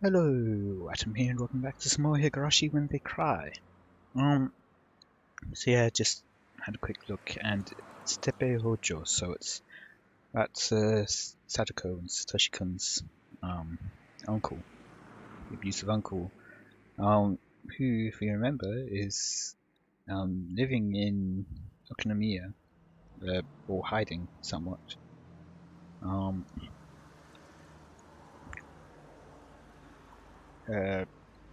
Hello, Watem here, and welcome back to some more Higurashi When They Cry. So yeah, just had a quick look, and it's Tepe Hojo, so that's Sadako and Satoshi-kun's uncle, the abusive uncle, who, if you remember, is living in Okinomiya, or hiding somewhat.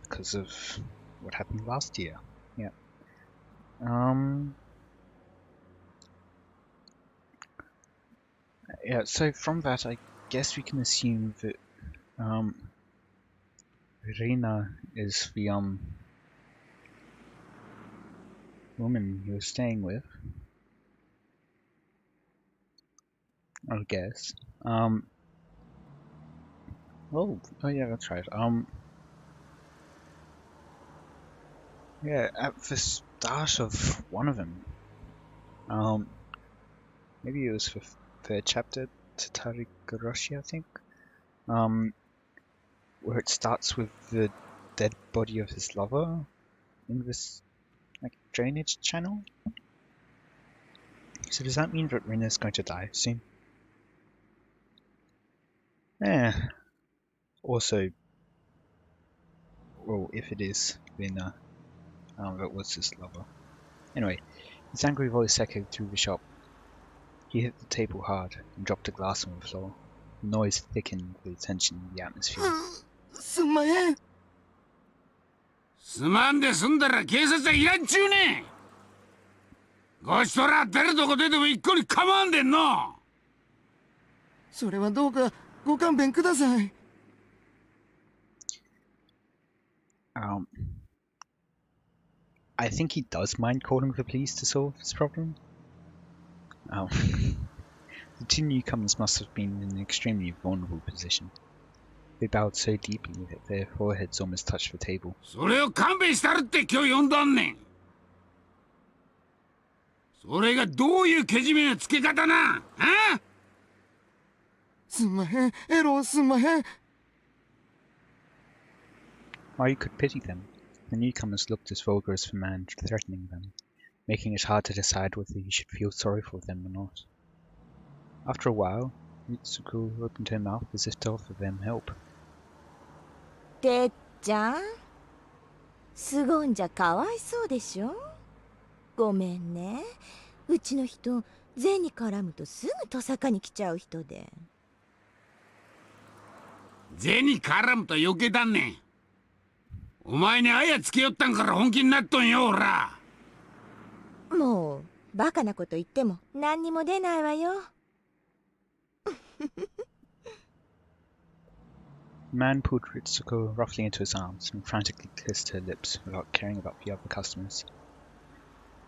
Because of what happened last year. Yeah. Yeah, so from that I guess we can assume that Rina is the woman he was staying with. I guess. Oh yeah, that's right. Yeah, at the start of one of them. Maybe it was the third chapter, Tatari Goroshi, I think. Where it starts with the dead body of his lover in this like drainage channel. So does that mean that Rina's going to die soon? Yeah. Also, well, if it is Rina, that was his lover. Anyway, his angry voice echoed through the shop. He hit the table hard and dropped a glass on the floor. The noise thickened the tension in the atmosphere. すんまへん。すまんで済んだら警察はいらんちゅうねん。ごしとら誰どこ出ても一個に構わんでんの。それはどうかご勘弁ください。I think he does mind calling the police to solve this problem. The two newcomers must have been in an extremely vulnerable position. They bowed so deeply that their foreheads almost touched the table. それを勘弁したるって今日呼んだんねん。それがどういうけじめのつけ方な。あ？すんまへん、エロすんまへん。While you could pity them, the newcomers looked as vulgar as the man threatening them, making it hard to decide whether you should feel sorry for them or not. After a while, Mitsuko opened her mouth as if to offer them help. てっちゃん、すごんじゃかわいそうでしょ。ごめんね、うちの人銭に絡むとすぐトサカに来ちゃう人で。銭に絡むと余計だんねん。お前にあやつけよったんから本気になっとんよ、おら。もうバカなこと言っても何にも出ないわよ。The man pulled Ritsuko roughly into his arms and frantically kissed her lips without caring about the other customers.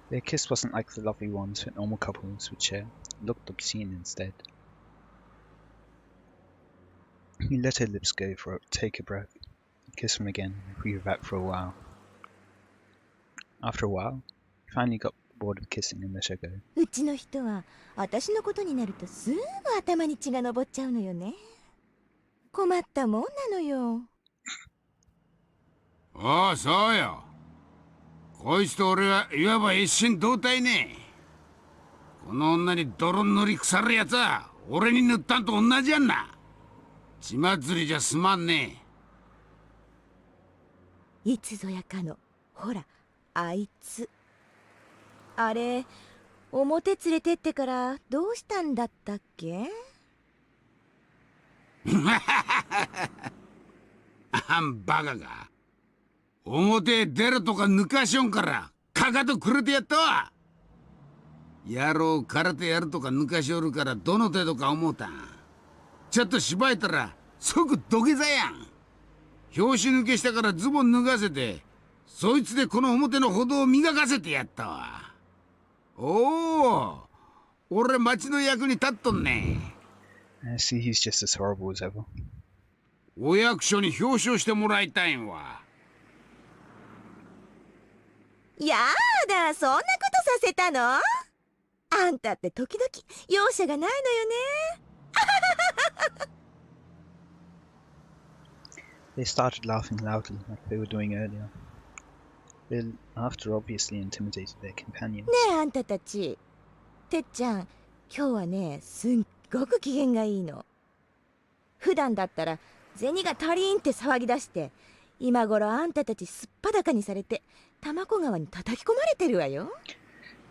Their kiss wasn't like the lovely ones that normal couples would share. It looked obscene instead. He let her lips go for take a breath, kiss him again, and breathe that for a while. After a while, he finally got bored of kissing and let her go. うちの人は私のことになるとすぐ頭に血が上っちゃうのよね。困ったもんなのよ。ああ、そうよ。こいつと俺はいわば一心同体ね。この女に泥塗り腐るやつは俺に塗ったんと同じやんな。血祭りじゃすまんねえ。いつぞやかの、ほら、あいつ。あれ、表連れてってからどうしたんだったっけ？あんバカが。表へ出るとか抜かしょんからかかとくれてやったわ。野郎空手やるとか抜かしおるからどの程度か思うたん。ちょっとしばいたら即土下座やん。拍子抜けしたからズボン脱がせてそいつでこの表の歩道を磨かせてやったわ。おお、俺町の役に立っとんね。I see he's just as horrible as ever. お役所に表彰してもらいたいんわ。やだ、そんなことさせたの？あんたって時々容赦がないのよね。They started laughing loudly like they were doing earlier. Their laughter obviously intimidated their companions. ねえあんたたち、てっちゃん今日はねすっごく機嫌がいいの。普段だったら銭が足りんって騒ぎ出して、今頃あんたたちすっぱだかにされて玉子川に叩き込まれてるわよ。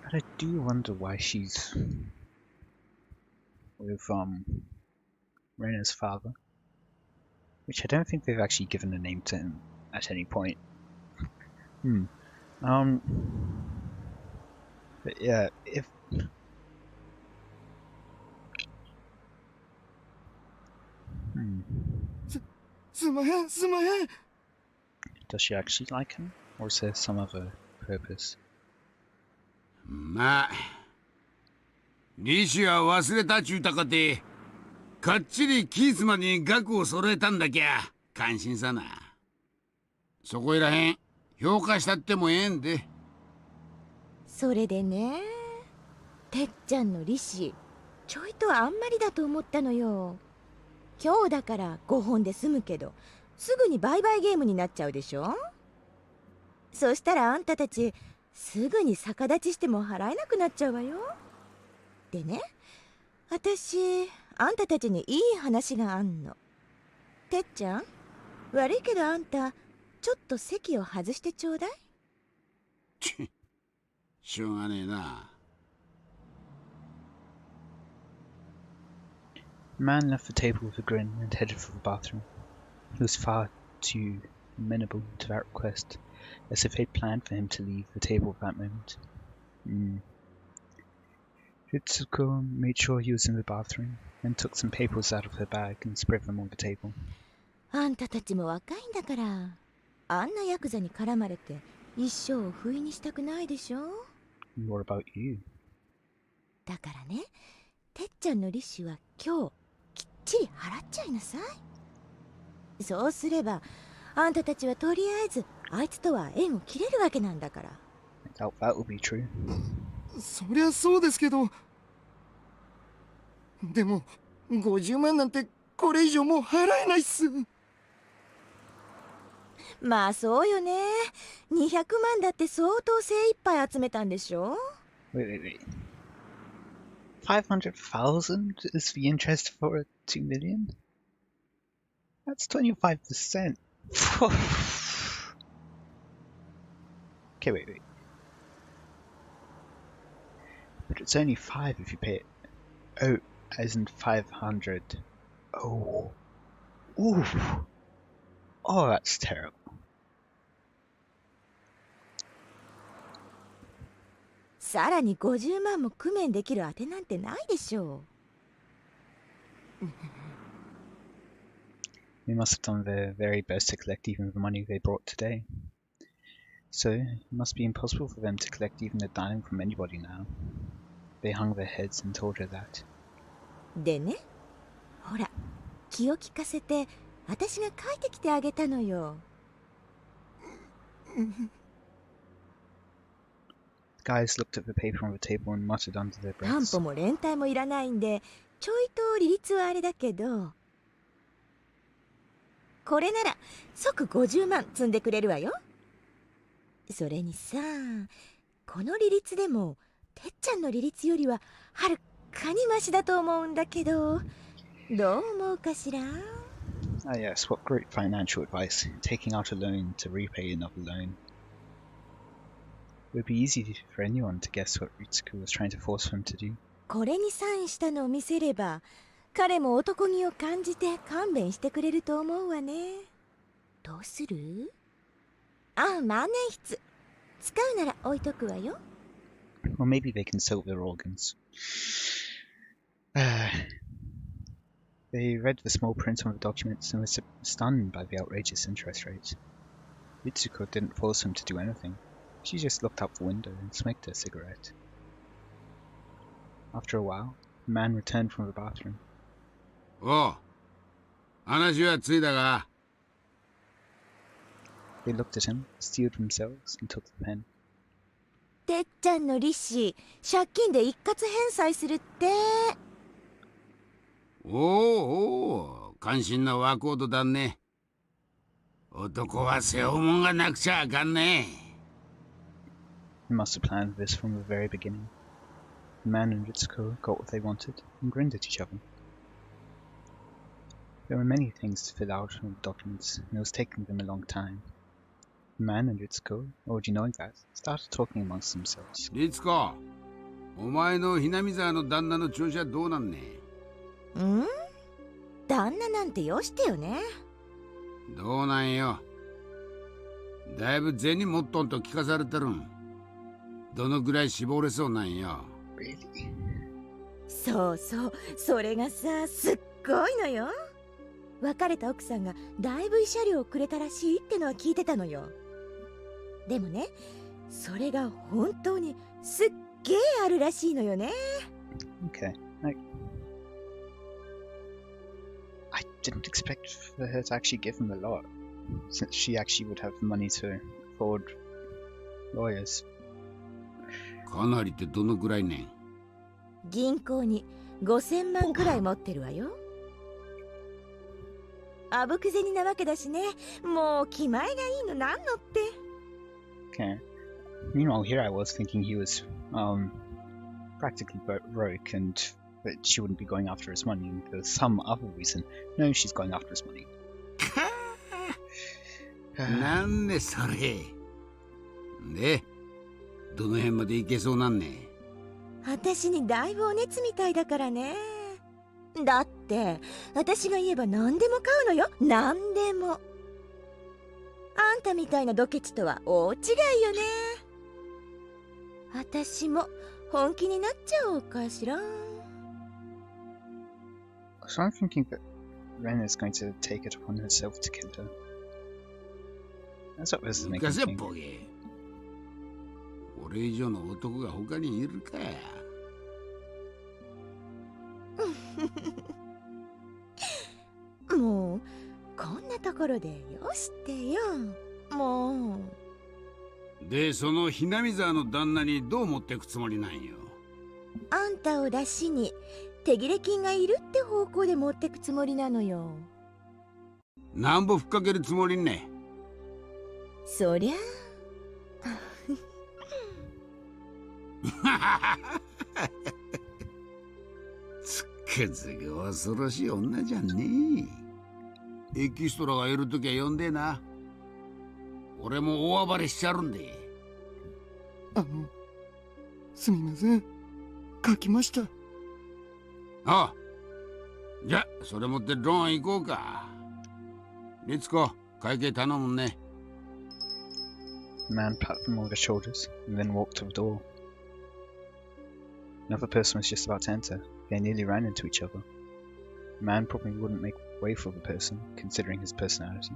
But I do wonder why she's with Rena's father, which I don't think they've actually given a name to him at any point. But yeah, if does she actually like him, or is there some other purpose? まあ利子は忘れたちゅうたかてかっちりキーツまでに額を揃えたんだきゃ感心さな。そこいらへん評価したってもええんで。それでね、てっちゃんの利子ちょいとあんまりだと思ったのよ。今日だから5本で済むけどすぐに売買ゲームになっちゃうでしょ。そしたらあんたたちすぐに逆立ちしても払えなくなっちゃうわよ。でね、私あんたたちにいい話があんの。てっちゃん、悪いけどあんたちょっと席を外してちょうだい。しょうがねえな。The man left the table with a grin and headed for the bathroom. He was far too amenable to that request, as if they'd planned for him to leave the table at that moment. Hitsuko made sure he was in the bathroom, then took some papers out of her bag and spread them on the table. あんたたちも若いんだからあんなヤクザに絡まれて一生を不意にしたくないでしょ。 What about you? だからね、てっちゃんの利子は今日きっちり払っちゃいなさい。そうすればあんたたちはとりあえずあいつとは縁を切れるわけなんだから。 I doubt that will be true. そりゃそうですけど、でも50万なんてこれ以上もう払えないっす。まあそうよね。200万だって相当精一杯集めたんでしょ。 Wait. 500,000 is the interest for 2 million? That's 25%. Okay, wait. But it's only 5 if you pay it. Oh, as in 500. Oh. Ooh. Oh, that's terrible. さらに50万も工面できるあてなんてないでしょう。 They must have done their very best to collect even the money they brought today. So, it must be impossible for them to collect even a dime from anybody now. They hung their heads and told her that. でね、ほら気を利かせて私が書いてきてあげたのよ。 The guys looked at the paper on the table and muttered under their 担 breaths. 保も連帯もいらないんでちょいと利率はあれだけど、これなら即50万積んでくれるわよ。それにさ、この利率でもてっちゃんの利率よりははるかにマシだと思うんだけど、どう思うかしら。 Ah yes, what great financial advice, taking out a loan to repay another loan. It would be easy for anyone to guess what Ritsuko was trying to force them to do. これにサインしたのを見せれば彼も男気を感じて勘弁してくれると思うわね。どうする？あ、万年筆使うなら置いとくわよ。 Or maybe they can sell their organs. They read the small print on the documents and were stunned by the outrageous interest rate. Ritsuko didn't force them to do anything. She just looked out the window and smoked her cigarette. After a while, the man returned from the bathroom. おう、話はついだが。They looked at him, steeled themselves, and took the pen. てっちゃんの利子借金で一括返済するって。おうおう、感心なワーコードだね。男は背負うもんがなくちゃあかんね。 He must have planned this from the very beginning. The man and Ritsuko got what they wanted and grinned at each other. There were many things to fill out in the documents, and it was taking them a long time. The man and Ritsuko, already knowing that, started talking amongst themselves. 律子、お前のひなみ沢の旦那の調子はどうなんね。ん？旦那なんてよしてよね。どうなんよ。だいぶ銭持っとんと聞かされてるん。どのぐらい絞れそうなんよ。Really? そうそう、それがさ、すっごいのよ。別れた奥さんがだいぶ慰謝料をくれたらしいってのは聞いてたのよ。でもね、それが本当にすっげーあるらしいのよね。Okay. I didn't expect for her to actually give him a lot, since she actually would have money to afford lawyers. かなりってどのぐらいねん。銀行に5000万くらい持ってるわよ。あぶく銭なわけだしね。もう気前がいいのなんのって。Okay. Meanwhile, here I was thinking he was practically broke and that she wouldn't be going after his money. And there's some other reason. No, she's going after his money. なんでそれ。で、どの辺まで行けそうなんね。私にだいぶお熱みたいだからね。だって私が言えば何でも買うのよ。何でも。あんたみたいなドケチとは大違いよね。私も本気になっちゃおうかしら。 So I'm thinking that Ren is going to take it upon herself to kill her. That's what this is 抜 making か me せ think. ボケ。俺以上の男が他にいるか。もうこんなところでよしてよ。もう。で、そのひなみ沢の旦那にどう持ってくつもりなんよ。あんたを出しに手切れ金がいるって方向で持ってくつもりなのよ。なんぼふっかけるつもりね。そりゃつっくづく恐ろしい女じゃんねえ。エキストラがいるときは呼んでな。俺も大暴れしちゃるんで。すみません。書きました。ああ、じゃそれ持ってローン行こうか。律子、会計頼むね。The man patted them on the shoulders and then walked to the door. Another person was just about to enter. They nearly ran into each other. The man probably wouldn't make way for the person, considering his personality.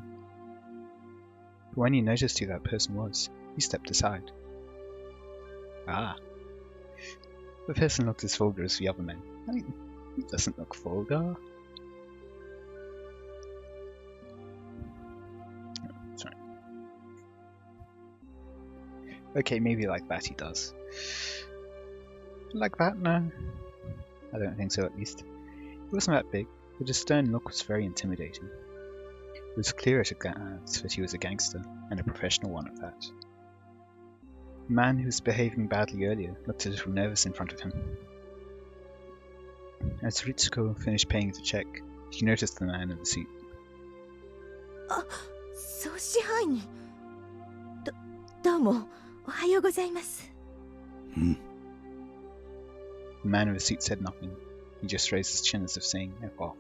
But when he noticed who that person was, he stepped aside. Ah. The person looked as vulgar as the other men. I mean, he doesn't look vulgar. Sorry. Okay, maybe like that he does. Like that? No. I don't think so, at least. He wasn't that big, but his stern look was very intimidating. It was clear at a glance that he was a gangster, and a professional one at that. The man who was behaving badly earlier looked a little nervous in front of him. As Ritsuko finished paying the check, she noticed the man in the suit. 総支配人。どうもおはようございます。うん。 The man in the suit said nothing. He just raised his chin as if saying, F off.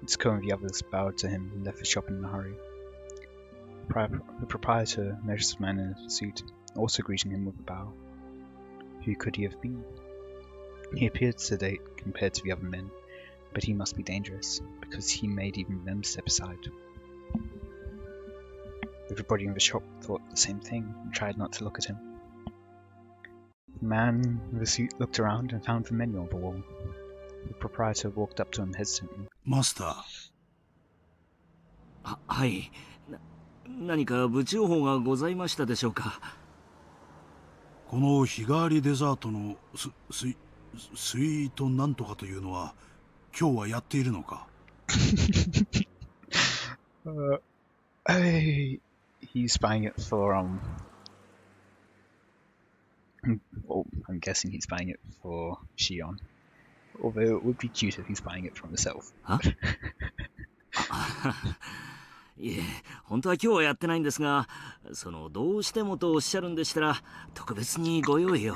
Ritsuko and the others bowed to him and left the shop in a hurry. The proprietor noticed the man in the suit, also greeting him with a bow. Who could he have been? He appeared sedate compared to the other men, but he must be dangerous, because he made even them step aside. Everybody in the shop thought the same thing and tried not to look at him. The man in the suit looked around and found the menu on the wall. The proprietor walked up to him hesitantly. マスター。はい。何か部長報がございましたでしょうか。この日替わりデザートのスイートなんとかというのは今日はやっているのか。He's buying it for well, I'm guessing he's buying it for Shion. Although it would be cute if he's buying it for himself. いえ、本当は今日はやってないんですが、どうしてもとおっしゃるんでしたら特別にご用意を。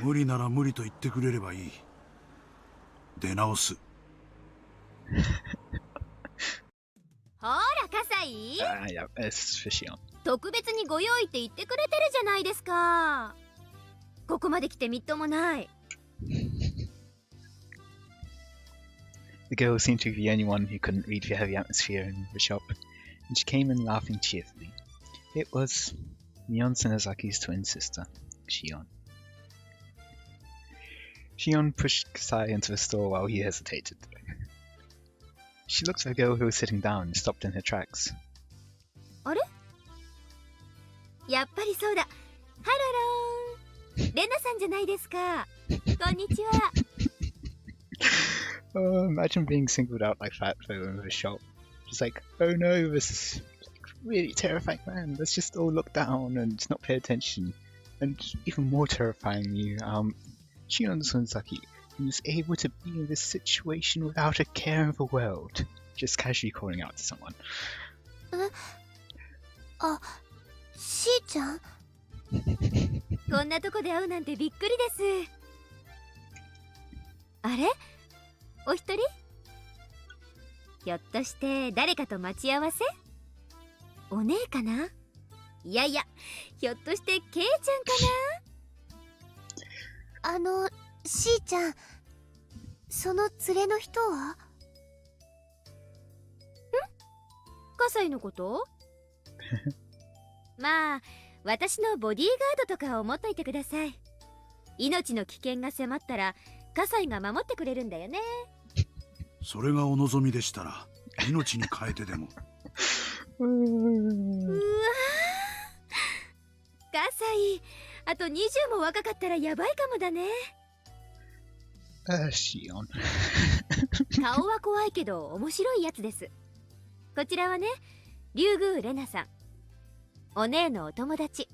無理なら無理と言ってくれればいい。出直す。ほら、葛西。Yeah, it's for Shion. 特別にご用意って言ってくれてるじゃないですか。ここまで来てみっともない。The girl seemed to be the only one who couldn't read the heavy atmosphere in the shop, and she came in laughing cheerfully. It was Mion Senozaki's twin sister, Shion. Shion pushed Kasai into the store while he hesitated. She looked at the girl who was sitting down and stopped in her tracks. あれ？やっぱりそうだ。ハロローン。レナさんじゃないですか。こんにちは。Oh, imagine being singled out like that though in the shop. Just like, oh no, this really terrifying man. Let's just all look down and not pay attention. And even more terrifyingly, Shion Sonzaki, who's able to be in this situation without a care in the world. Just casually calling out to someone. あ、しーちゃん。こんなとこで会うなんてびっくりです。あれ？お一人？ひょっとして誰かと待ち合わせ？お姉かな？いやいや、ひょっとしてケイちゃんかな？しーちゃん、その連れの人は？ん？葛西のこと？まあ、私のボディーガードとか思っといてください。命の危険が迫ったら葛西が守ってくれるんだよね。それがお望みでしたら命に変えてでも。うわ葛西、あと20も若かったらやばいかもだね。Shion. 顔は怖いけど面白いやつです。こちらはね、竜宮レナさん、お姉のお友達。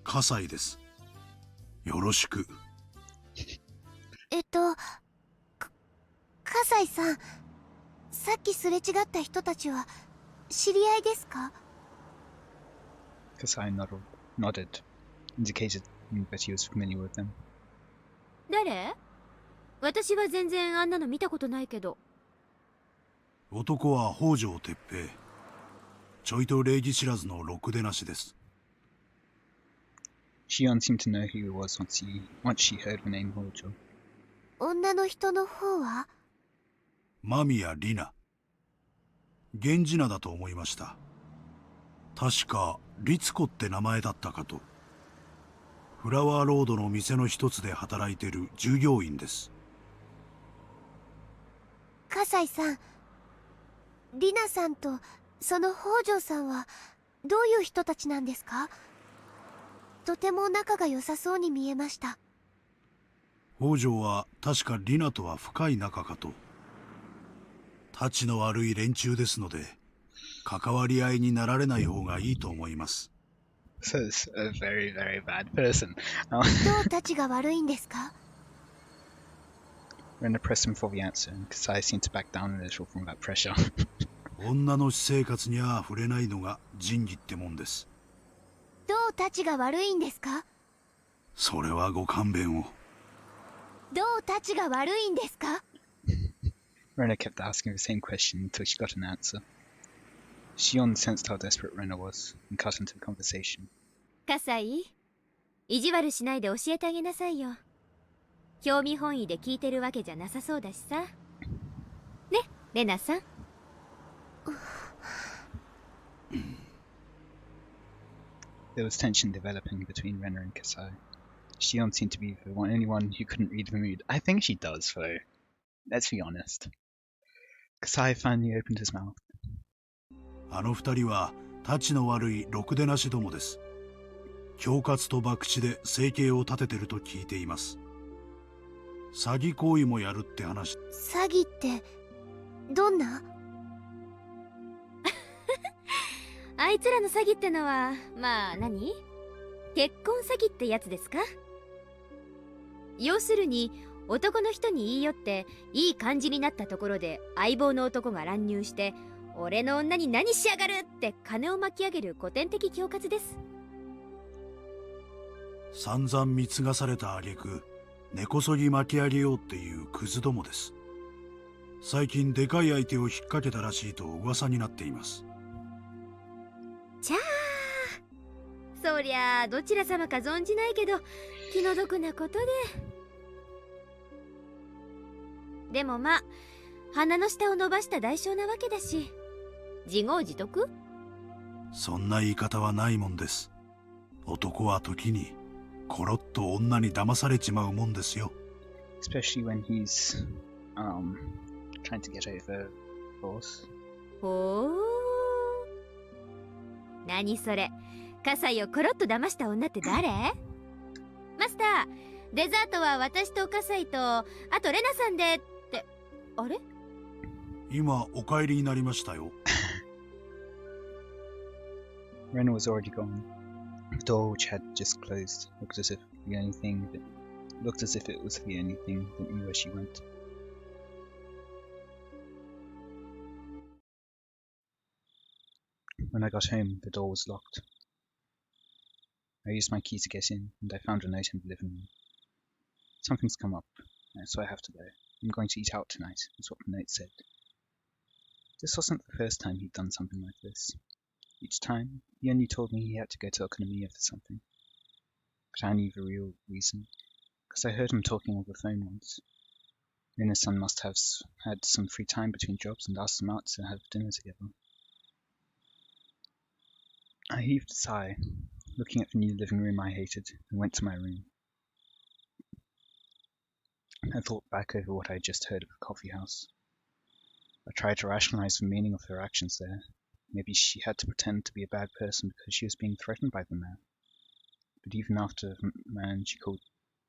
葛西です。よろしく。葛西さん、さっきすれ違った人たちは知り合いですか？ Kasai nodded, indicated that he was familiar with them. 誰？私は全然あんなの見たことないけど。男は北条哲平。ちょいと礼儀知らずのろくでなしです。Shion seemed to know who he was once she heard the name Hojo. 女の人の方は？間宮リナ。源氏名だと思いました。確か律子って名前だったかと。フラワーロードの店の一つで働いてる従業員です。葛西さん、リナさんとその北条さんはどういう人たちなんですか？とても仲が良さそうに見えました。北条は確かリナとは深い仲かと。たちの悪い連中ですので、関わり合いになられない方がいいと思います。So it's a very, very bad person. どうたちが悪いんですか？ Rina pressed him for the answer, and Kasai seemed to back down a little from that pressure. 女の私生活には触れないのが仁義ってもんです。どうたちが悪いんですか？それはご勘弁を。どうたちが悪いんですか？ Rina kept asking the same question until she got an answer. Shion sensed how desperate Rina was and cut into the conversation. 葛西、意地悪しないで教えてあげなさいよ。興味本位で聞いてるわけじゃなさそうだしさ。ね、レナさん。There was tension developing between Rina and Kasai. Shion seemed to be the only one who couldn't read the mood. I think she does, though. Let's be honest. Kasai finally opened his mouth. あの二人はたちの悪いろくでなしどもです。恐喝と博打で生計を立ててると聞いています。詐欺行為もやるって話。詐欺ってどんな？あいつらの詐欺ってのはまあ何？結婚詐欺ってやつですか？要するに男の人に言い寄っていい感じになったところで相棒の男が乱入して俺の女に何しやがるって金を巻き上げる古典的恐喝です。散々貢がされた挙句根こそぎ巻き上げようっていうクズどもです。最近でかい相手を引っ掛けたらしいと噂になっています。ちゃー、そりゃあどちら様か存じないけど気の毒なことで。でもまあ鼻の下を伸ばした代償なわけだし自業自得。そんな言い方はないもんです。男は時にコロッと女に騙されちまうもんですよ。 Especially when he's trying to get over boss. ほー、何それ、葛西をコロッと騙した女って誰？マスター、デザートは私と葛西とあとレナさんでって。あれ？今お帰りになりましたよ。Rina was already gone. The door, which had just closed, looked as if it was the only thing that knew where she went. When I got home, the door was locked. I used my key to get in, and I found a note in the living room. Something's come up, so I have to go. I'm going to eat out tonight, is what the note said. This wasn't the first time he'd done something like this. Each time, he only told me he had to go to Okonomiya for something. But I knew the real reason, because I heard him talking on the phone once. Rina's son must have had some free time between jobs and asked them out to have dinner together. I heaved a sigh, looking at the new living room I hated, and went to my room. I thought back over what I had just heard of the coffee house. I tried to rationalize the meaning of her actions there. Maybe she had to pretend to be a bad person because she was being threatened by the man. But even after the man she called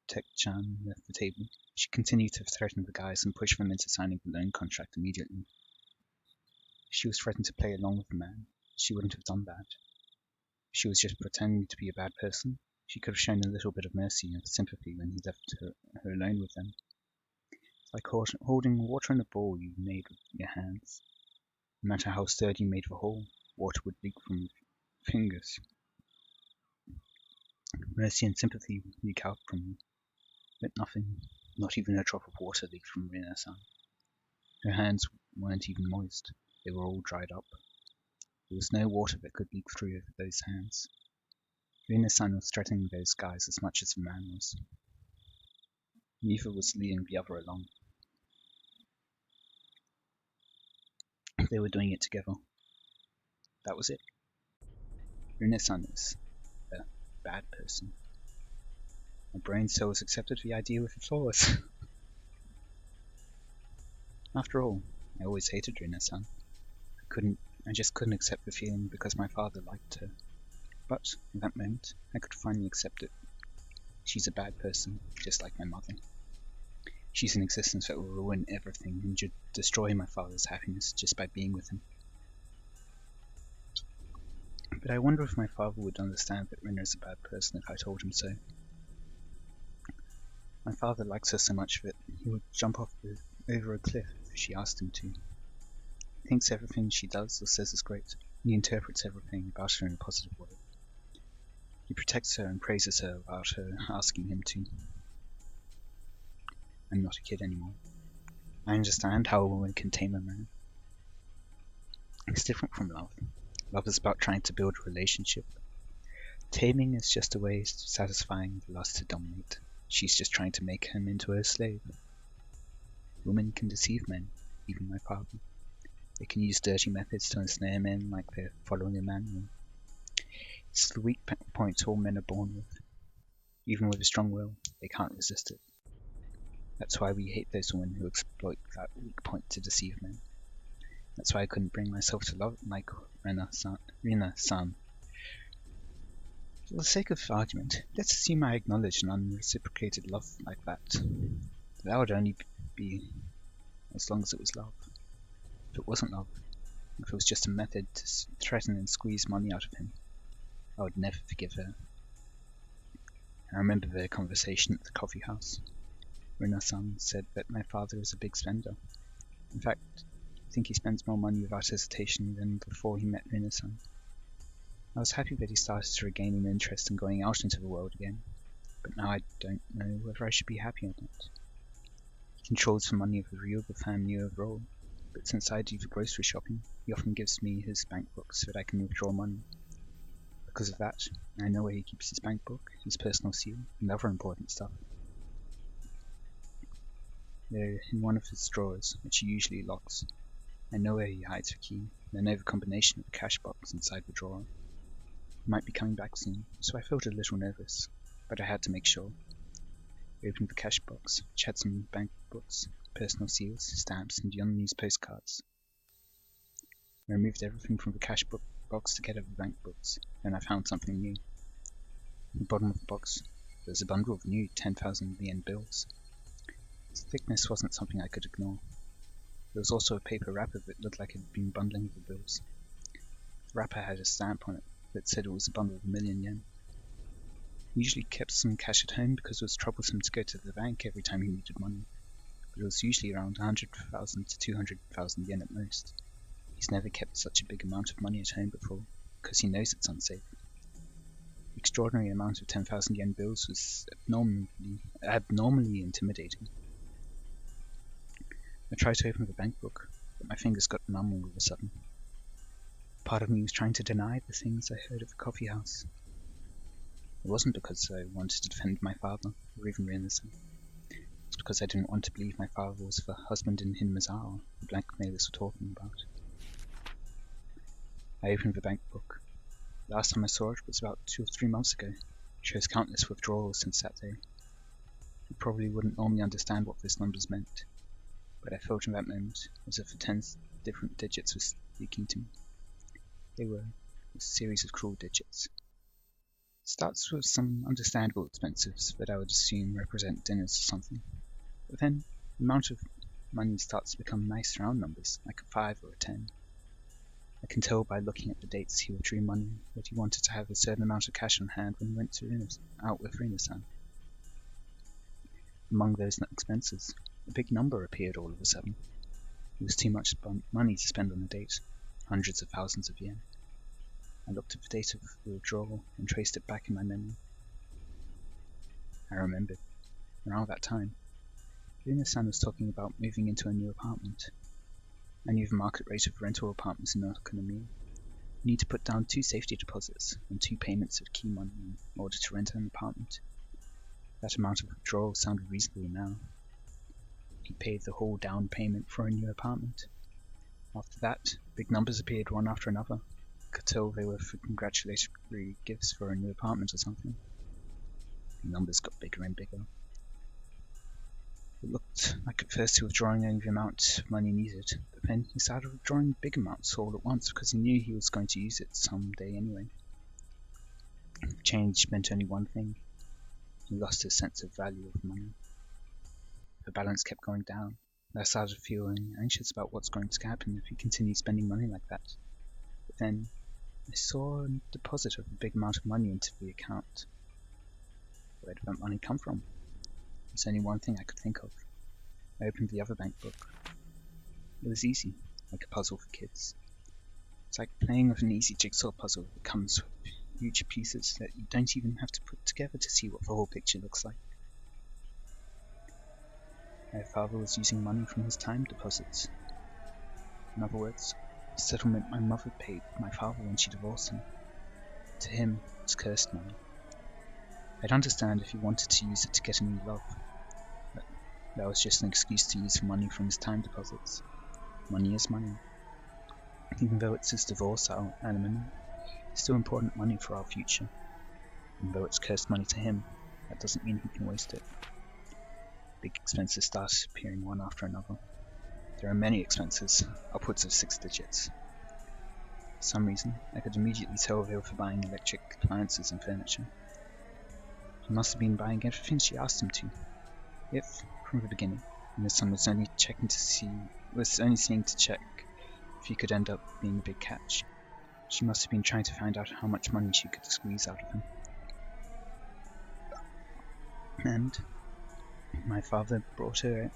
Tek-chan left the table, she continued to threaten the guys and push them into signing the loan contract immediately. If she was threatened to play along with the man, she wouldn't have done that. If she was just pretending to be a bad person, she could have shown a little bit of mercy and sympathy when he left her alone with them. It's like holding water in a bowl you made with your hands. No matter how sturdy you made the hole, water would leak from your fingers. Mercy and sympathy would leak out from you, but nothing, not even a drop of water, leaked from Rina-san. Her hands weren't even moist, they were all dried up. There was no water that could leak through those hands. Rina-san was threatening those guys as much as the man was. Neither was leading the other along. They were doing it together. That was it. Rina-san is a bad person. My brain cells accepted the idea with the flaws. After all, I always hated Rina-san. I just couldn't accept the feeling because my father liked her. But, in that moment, I could finally accept it. She's a bad person, just like my mother. She's an existence that will ruin everything and destroy my father's happiness just by being with him. But I wonder if my father would understand that Rina is a bad person if I told him so. My father likes her so much that he would jump off over a cliff if she asked him to. He thinks everything she does or says is great, and he interprets everything about her in a positive way. He protects her and praises her without her asking him to. I'm not a kid anymore. I understand how a woman can tame a man. It's different from love. Love is about trying to build a relationship. Taming is just a way of satisfying the lust to dominate. She's just trying to make him into her slave. Women can deceive men, even my father. They can use dirty methods to ensnare men like they're following a manual. It's the weak point all men are born with. Even with a strong will, they can't resist it. That's why we hate those women who exploit that weak point to deceive men. That's why I couldn't bring myself to love like Rina-san. For the sake of argument, let's assume I acknowledged an unreciprocated love like that. That would only be as long as it was love. If it wasn't love, If it was just a method to threaten and squeeze money out of him, I would never forgive her. I remember their conversation at the coffee house. Rina-san said that my father is a big spender. In fact, I think he spends more money without hesitation than before he met Rina-san. I was happy that he started to regain an interest in going out into the world again, but now I don't know whether I should be happy or not. He controls the money of the Ryuga family overall, but since I do the grocery shopping, he often gives me his bank book so that I can withdraw money. Because of that, I know where he keeps his bank book, his personal seal, and other important stuff. They're in one of his drawers, which he usually locks. I know where he hides the key, and I know the combination of the cash box inside the drawer. He might be coming back soon, so I felt a little nervous, but I had to make sure. I opened the cash box, which had some bank books, personal seals, stamps, and the unused postcards. I removed everything from the cash box to get at the bank books, and I found something new. At the bottom of the box, there was a bundle of new 10,000 yen bills. Its thickness wasn't something I could ignore. There was also a paper wrapper that looked like it had been bundling the bills. The wrapper had a stamp on it that said it was a bundle of 1,000,000 yen. He usually kept some cash at home because it was troublesome to go to the bank every time he needed money, but it was usually around 100,000 to 200,000 yen at most. He's never kept such a big amount of money at home before, because he knows it's unsafe. The extraordinary amount of 10,000 yen bills was abnormally intimidating. I tried to open the bank book, but my fingers got numb all of a sudden. Part of me was trying to deny the things I heard at the coffee house. It wasn't because I wanted to defend my father, or even Rina-san. It was because I didn't want to believe my father was the husband in Hinmazawa the blackmailers were talking about. I opened the bank book. The last time I saw it was about 2 or 3 months ago. It shows countless withdrawals since that day. You probably wouldn't normally understand what these numbers meant, but I felt in that moment as if the 10 different digits were speaking to me. They were a series of cruel digits. It starts with some understandable expenses that I would assume represent dinners or something, but then the amount of money starts to become nice round numbers, like a 5 or a 10. I can tell by looking at the dates he withdrew money that he wanted to have a certain amount of cash on hand when he went out with Rina-san. Among those expenses, a big number appeared all of a sudden. It was too much money to spend on a date, hundreds of thousands of yen. I looked at the date of the withdrawal and traced it back in my memory. I remembered, around that time, Rina-san was talking about moving into a new apartment. I knew the market rate of rental apartments in Okonomiya. You need to put down 2 safety deposits and 2 payments of key money in order to rent an apartment. That amount of withdrawal sounded reasonable now. He paid the whole down payment for a new apartment. After that, big numbers appeared one after another. I could tell they were for congratulatory gifts for a new apartment or something. The numbers got bigger and bigger. It looked like at first he was drawing only the amount of money needed, but then he started withdrawing big amounts all at once because he knew he was going to use it someday anyway. Change meant only one thing. He lost his sense of value of money. The balance kept going down, and I started feeling anxious about what's going to happen if he continued spending money like that. But then I saw a deposit of a big amount of money into the account. Where did that money come from? There's only one thing I could think of. I opened the other bank book. It was easy, like a puzzle for kids. It's like playing with an easy jigsaw puzzle that comes with huge pieces that you don't even have to put together to see what the whole picture looks like. My father was using money from his time deposits. In other words, the settlement my mother paid my father when she divorced him. To him, it's cursed money. I'd understand if he wanted to use it to get a new love, but that was just an excuse to use money from his time deposits. Money is money. Even though it's his divorce alimony, it's still important money for our future. And though it's cursed money to him, that doesn't mean he can waste it. Big expenses started appearing one after another. There are many expenses, upwards of 6 digits. For some reason, I could immediately tell they were for buying electric appliances and furniture. He must have been buying everything she asked him to. If, from the beginning, Rina-san was only seeing to check if he could end up being a big catch. She must have been trying to find out how much money she could squeeze out of him. And my father bought her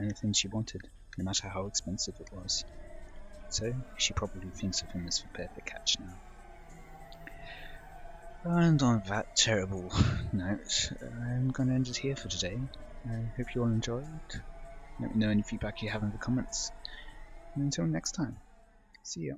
anything she wanted, no matter how expensive it was. So she probably thinks of him as the perfect catch now. And on that terrible note, I'm going to end it here for today. I hope you all enjoyed. Let me know any feedback you have in the comments. And until next time, see ya.